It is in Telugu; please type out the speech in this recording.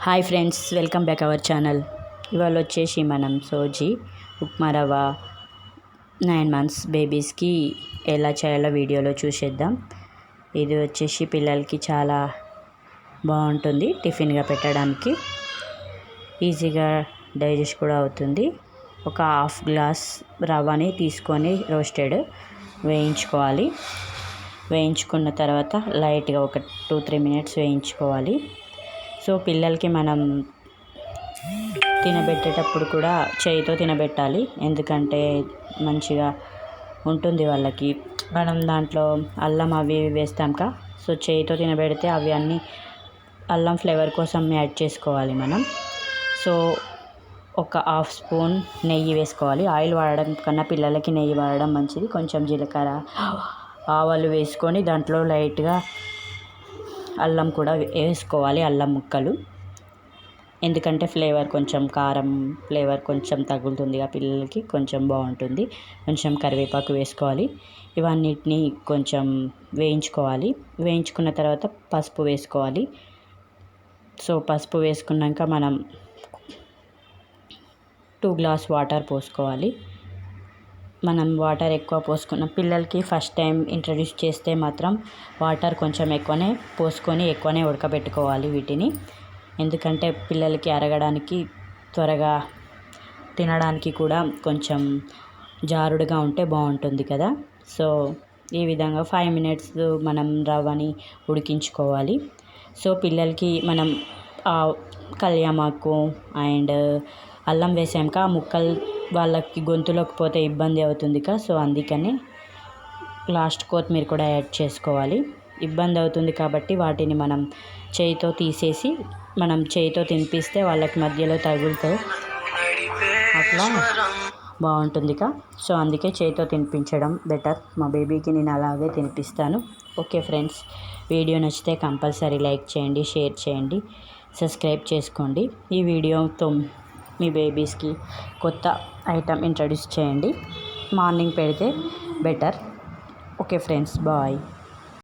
Hi friends, welcome back our channel. ఇవాళ వచ్చేసి మనం సోజీ ఉప్మా రవ్వ 9 months బేబీస్కి ఎలా చేయాలో వీడియోలో చూసేద్దాం. ఇది వచ్చేసి పిల్లలకి చాలా బాగుంటుంది, టిఫిన్గా పెట్టడానికి ఈజీగా డైజెస్ట్ కూడా అవుతుంది. ఒక హాఫ్ గ్లాస్ రవ్వని తీసుకొని రోస్టెడ్ వేయించుకోవాలి. వేయించుకున్న తర్వాత లైట్గా ఒక 2-3 minutes వేయించుకోవాలి. సో పిల్లలకి మనం తినబెట్టేటప్పుడు కూడా చేయితో తినబెట్టాలి, ఎందుకంటే మంచిగా ఉంటుంది వాళ్ళకి. మనం దాంట్లో అల్లం అవి వేస్తాం కదా, సో చేయితో తినబెడితే అవి అన్నీ అల్లం ఫ్లేవర్ కోసం యాడ్ చేసుకోవాలి మనం. సో ఒక హాఫ్ స్పూన్ నెయ్యి వేసుకోవాలి. ఆయిల్ వాడడం కన్నా పిల్లలకి నెయ్యి వాడడం మంచిది. కొంచెం జీలకర్ర, ఆవాలు వేసుకొని దాంట్లో లైట్గా అల్లం కూడా వేసుకోవాలి, అల్లం ముక్కలు, ఎందుకంటే ఫ్లేవర్ కొంచెం కారం ఫ్లేవర్ కొంచెం తగులుతుంది ఆ పిల్లలకి, కొంచెం బాగుంటుంది. కొంచెం కరివేపాకు వేసుకోవాలి. ఇవన్నిటిని కొంచెం వేయించుకోవాలి. వేయించుకున్న తర్వాత పసుపు వేసుకోవాలి. సో పసుపు వేసుకున్నాక మనం 2 glasses వాటర్ పోసుకోవాలి. మనం వాటర్ ఎక్కువ పోసుకున్న పిల్లలకి ఫస్ట్ టైం ఇంట్రడ్యూస్ చేస్తే మాత్రం వాటర్ కొంచెం ఎక్కువనే పోసుకొని ఎక్కువనే ఉడకబెట్టుకోవాలి వీటిని, ఎందుకంటే పిల్లలకి అరగడానికి, త్వరగా తినడానికి కూడా కొంచెం జారుడుగా ఉంటే బాగుంటుంది కదా. సో ఈ విధంగా 5 minutes మనం రవ్వని ఉడికించుకోవాలి. సో పిల్లలకి మనం కళ్యామాకు అండ్ అల్లం వేసాక ఆ ముక్కలు వాళ్ళకి గొంతులోకి పోతే ఇబ్బంది అవుతుంది కదా, సో అందుకని లాస్ట్ కొత్తిమీర కూడా యాడ్ చేసుకోవాలి. ఇబ్బంది అవుతుంది కాబట్టి వాటిని మనం చేయితో తీసేసి మనం చేయితో తినిపిస్తే వాళ్ళకి మధ్యలో తగులుతో అట్లా బాగుంటుంది కదా, సో అందుకే చేయితో తినిపించడం బెటర్. మా బేబీకి నేను అలాగే తినిపిస్తాను. ఓకే ఫ్రెండ్స్, వీడియో నచ్చితే కంపల్సరీ లైక్ చేయండి, షేర్ చేయండి, సబ్స్క్రైబ్ చేసుకోండి. ఈ వీడియోతో మీ బేబీస్కి కొత్త ఐటమ్ ఇంట్రడ్యూస్ చేయండి. మార్నింగ్ పెడితే బెటర్. Okay friends, bye.